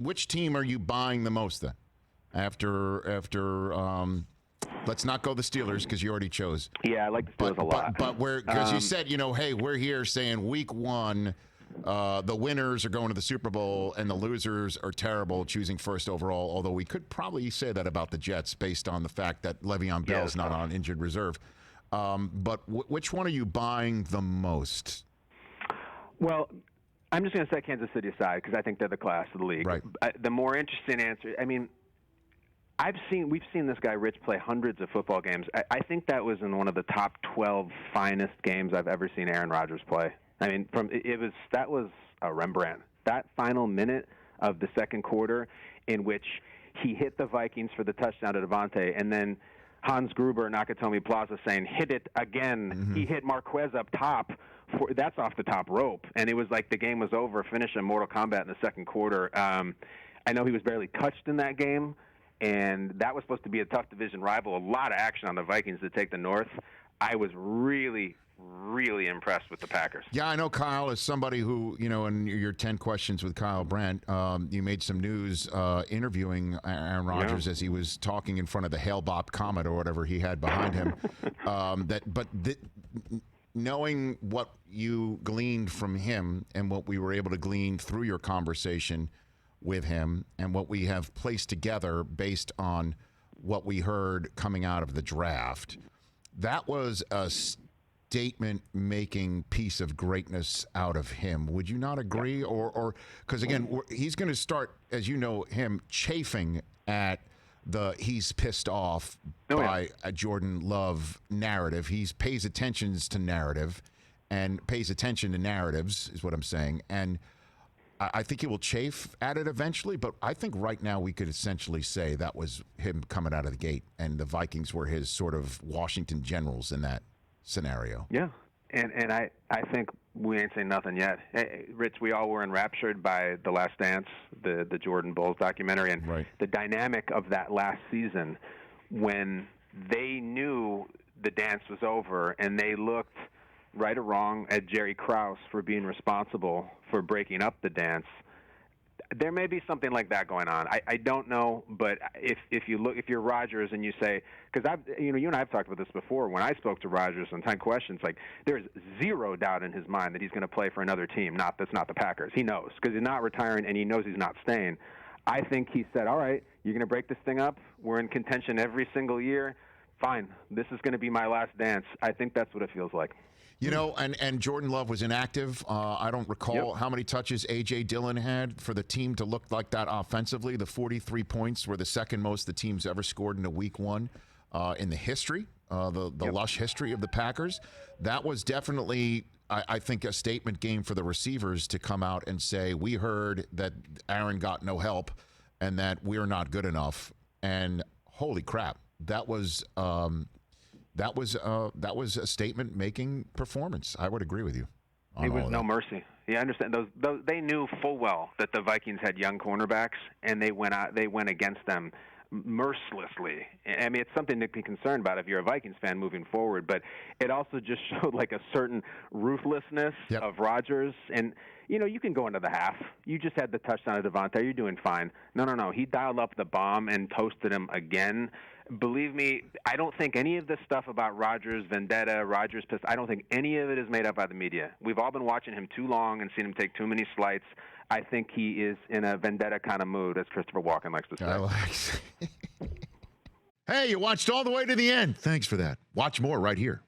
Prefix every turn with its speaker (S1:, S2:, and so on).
S1: which team are you buying the most then? After let's not go the Steelers because you already chose.
S2: Yeah, I like the Steelers a lot.
S1: But because you said, hey, we're here saying week one, the winners are going to the Super Bowl and the losers are terrible, choosing first overall. Although we could probably say that about the Jets based on the fact that Le'Veon Bell's not on injured reserve. But which one are you buying the most?
S2: Well, I'm just going to set Kansas City aside because I think they're the class of the league.
S1: Right.
S2: The more interesting answer, I mean, we've seen this guy Rich play hundreds of football games. I think that was in one of the top 12 finest games I've ever seen Aaron Rodgers play. I mean, that was a Rembrandt. That final minute of the second quarter in which he hit the Vikings for the touchdown to Devontae, and then Hans Gruber, Nakatomi Plaza saying, hit it again. Mm-hmm. He hit Marquez up top. That's off the top rope. And it was like the game was over, finish in Mortal Kombat in the second quarter. I know he was barely touched in that game, and that was supposed to be a tough division rival. A lot of action on the Vikings to take the North. I was really, really impressed with the Packers.
S1: Yeah, I know Kyle is somebody who, in your 10 questions with Kyle Brandt, you made some news interviewing Aaron Rodgers as he was talking in front of the Hale-Bopp Comet or whatever he had behind him. Knowing what you gleaned from him and what we were able to glean through your conversation with him and what we have placed together based on what we heard coming out of the draft, that was a statement-making piece of greatness out of him. Would you not agree? Or because, again, he's going to start, as you know him, chafing at he's pissed off by a Jordan Love narrative. He pays attention to narrative and pays attention to narratives is what I'm saying. And I think he will chafe at it eventually, but I think right now we could essentially say that was him coming out of the gate and the Vikings were his sort of Washington Generals in that scenario.
S2: Yeah, and I think we ain't saying nothing yet. Hey, Rich, we all were enraptured by The Last Dance, the Jordan Bulls documentary, and the dynamic of that last season when they knew the dance was over and they looked right or wrong at Jerry Krause for being responsible for breaking up the dance. There may be something like that going on. I don't know, but if you're Rodgers and you say, because you and I have talked about this before. When I spoke to Rodgers on 10 Questions, like there's zero doubt in his mind that he's going to play for another team. That's not the Packers. He knows because he's not retiring and he knows he's not staying. I think he said, all right, you're going to break this thing up. We're in contention every single year. Fine, this is going to be my last dance. I think that's what it feels like.
S1: And Jordan Love was inactive. I don't recall how many touches A.J. Dillon had for the team to look like that offensively. The 43 points were the second most the team's ever scored in a week one in the history, the lush history of the Packers. That was definitely, I think, a statement game for the receivers to come out and say, we heard that Aaron got no help and that we're not good enough. And holy crap, that was a statement-making performance. I would agree with you.
S2: It was no mercy. Yeah, I understand. Those they knew full well that the Vikings had young cornerbacks, and they went against them mercilessly. I mean, it's something to be concerned about if you're a Vikings fan moving forward. But it also just showed like a certain ruthlessness of Rodgers. And you can go into the half. You just had the touchdown to Devontae. You're doing fine. No. He dialed up the bomb and toasted him again. Believe me, I don't think any of this stuff about Rodgers, vendetta, Rodgers pissed, I don't think any of it is made up by the media. We've all been watching him too long and seen him take too many slights. I think he is in a vendetta kind of mood, as Christopher Walken likes to say.
S1: Hey, you watched all the way to the end. Thanks for that. Watch more right here.